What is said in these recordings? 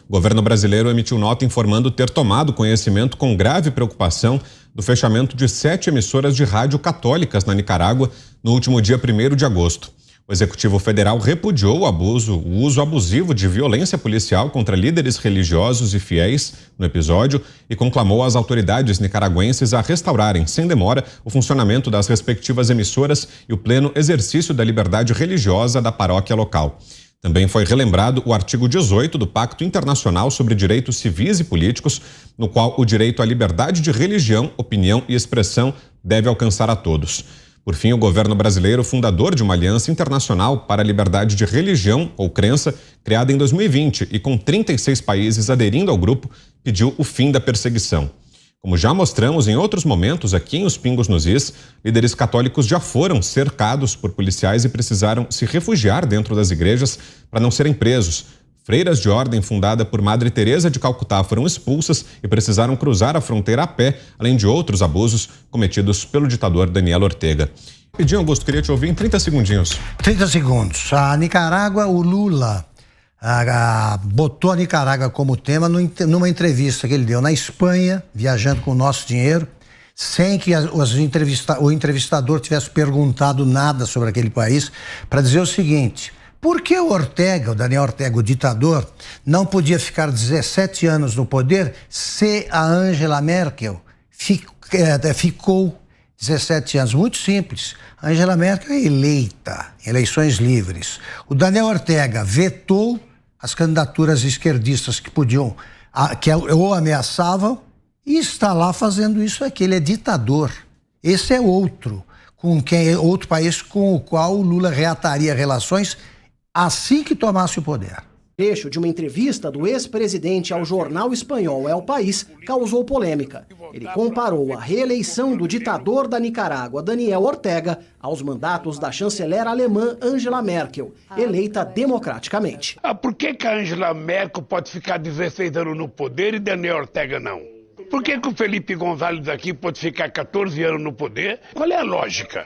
O governo brasileiro emitiu nota informando ter tomado conhecimento com grave preocupação do fechamento de 7 emissoras de rádio católicas na Nicarágua no último dia 1º de agosto. O Executivo Federal repudiou o uso abusivo de violência policial contra líderes religiosos e fiéis no episódio e conclamou as autoridades nicaragüenses a restaurarem, sem demora, o funcionamento das respectivas emissoras e o pleno exercício da liberdade religiosa da paróquia local. Também foi relembrado o artigo 18 do Pacto Internacional sobre Direitos Civis e Políticos, no qual o direito à liberdade de religião, opinião e expressão deve alcançar a todos. Por fim, o governo brasileiro, fundador de uma aliança internacional para a liberdade de religião ou crença, criada em 2020 e com 36 países aderindo ao grupo, pediu o fim da perseguição. Como já mostramos em outros momentos aqui em Os Pingos nos Is, líderes católicos já foram cercados por policiais e precisaram se refugiar dentro das igrejas para não serem presos. Freiras de ordem fundada por Madre Teresa de Calcutá foram expulsas e precisaram cruzar a fronteira a pé, além de outros abusos cometidos pelo ditador Daniel Ortega. Pedinho, Augusto, queria te ouvir em 30 segundinhos. 30 segundos. A Nicarágua, o Lula botou a Nicarágua como tema numa entrevista que ele deu na Espanha, viajando com o nosso dinheiro, sem que o entrevistador tivesse perguntado nada sobre aquele país, para dizer o seguinte: por que o Daniel Ortega, o ditador, não podia ficar 17 anos no poder se a Angela Merkel ficou 17 anos? Muito simples. A Angela Merkel é eleita em eleições livres. O Daniel Ortega vetou as candidaturas esquerdistas que ou ameaçavam, e está lá fazendo isso aqui. Ele é ditador. Esse é outro país com o qual o Lula reataria relações assim que tomasse o poder. Trecho de uma entrevista do ex-presidente ao jornal espanhol El País causou polêmica. Ele comparou a reeleição do ditador da Nicarágua, Daniel Ortega, aos mandatos da chanceler alemã Angela Merkel, eleita democraticamente. Por que a Angela Merkel pode ficar 16 anos no poder e Daniel Ortega não? Por que o Felipe González aqui pode ficar 14 anos no poder? Qual é a lógica?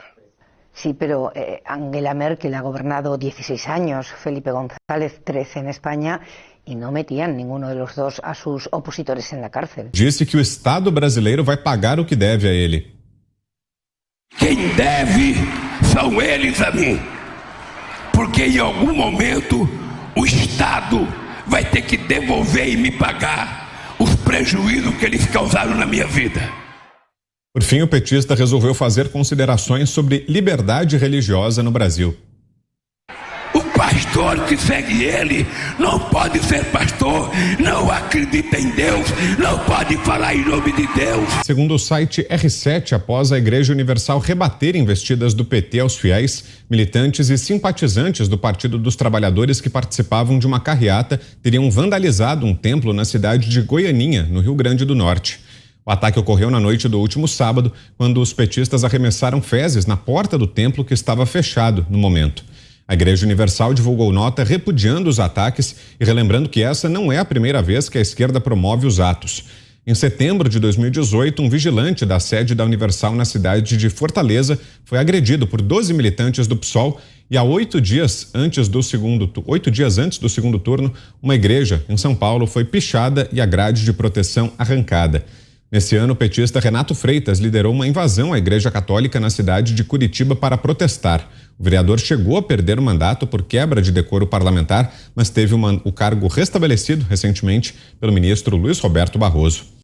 Sí, pero Angela Merkel ha gobernado 16 años, Felipe González 13 en España, y no metían ninguno de los dos a sus opositores en la cárcel. Disse que o Estado brasileiro vai pagar o que deve a ele. Quem deve são eles a mim. Porque em algum momento o Estado vai ter que devolver e me pagar os prejuízos que eles causaram na minha vida. Por fim, o petista resolveu fazer considerações sobre liberdade religiosa no Brasil. O pastor que segue ele não pode ser pastor, não acredita em Deus, não pode falar em nome de Deus. Segundo o site R7, após a Igreja Universal rebater investidas do PT aos fiéis, militantes e simpatizantes do Partido dos Trabalhadores que participavam de uma carreata teriam vandalizado um templo na cidade de Goianinha, no Rio Grande do Norte. O ataque ocorreu na noite do último sábado, quando os petistas arremessaram fezes na porta do templo que estava fechado no momento. A Igreja Universal divulgou nota repudiando os ataques e relembrando que essa não é a primeira vez que a esquerda promove os atos. Em setembro de 2018, um vigilante da sede da Universal na cidade de Fortaleza foi agredido por 12 militantes do PSOL e há 8 dias antes do segundo turno, uma igreja em São Paulo foi pichada e a grade de proteção arrancada. Nesse ano, o petista Renato Freitas liderou uma invasão à Igreja Católica na cidade de Curitiba para protestar. O vereador chegou a perder o mandato por quebra de decoro parlamentar, mas teve o cargo restabelecido recentemente pelo ministro Luiz Roberto Barroso.